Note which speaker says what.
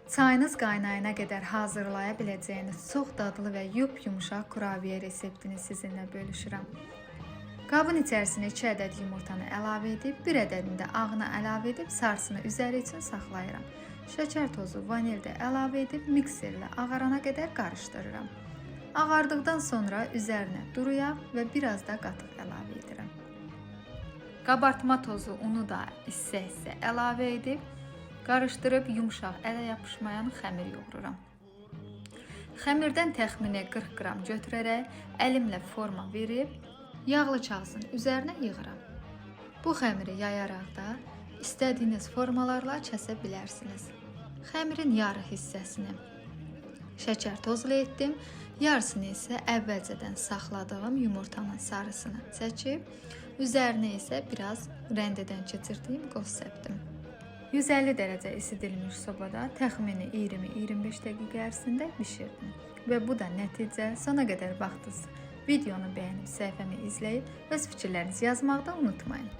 Speaker 1: Çayınız qaynayana qədər hazırlaya biləcəyiniz çox dadlı və yumuşaq kurabiye reseptini sizinlə bölüşürəm. Qabın içərisinə 2 ədəd yumurtanı əlavə edib, 1 ədədini də ağına əlavə edib sarısını üzəri üçün saxlayıram. Şəkər tozu, vanil də əlavə edib mikserlə ağarana qədər qarışdırıram. Ağardıqdan sonra üzərinə duru yağ və biraz da qatıq əlavə edirəm. Qabartma tozu, unu da hissə-hissə əlavə edib, qarışdırıb yumşaq, ələ yapışmayan xəmir yoğururam. Xəmirdən təxmini 40 qram götürərək əlimlə forma verib, yağlı kağızın üzərinə yığıram. Bu xəmiri yayaraq da istədiyiniz formalarla kəsə bilərsiniz. Xəmirin yarı hissəsini şəkər tozlu etdim, yarısını isə əvvəlcədən saxladığım yumurtanın sarısını çəkib, üzərinə isə biraz rəndədən keçirdiyim qoz səpdim. 150 dərəcə isidilmiş sobada təxmini 20-25 dəqiqə ərzində bişirdim. Və bu da nəticə. Sona qədər baxdınız. Videonu bəyənib səhifəmi izləyib öz fikirlərinizi yazmaqda unutmayın.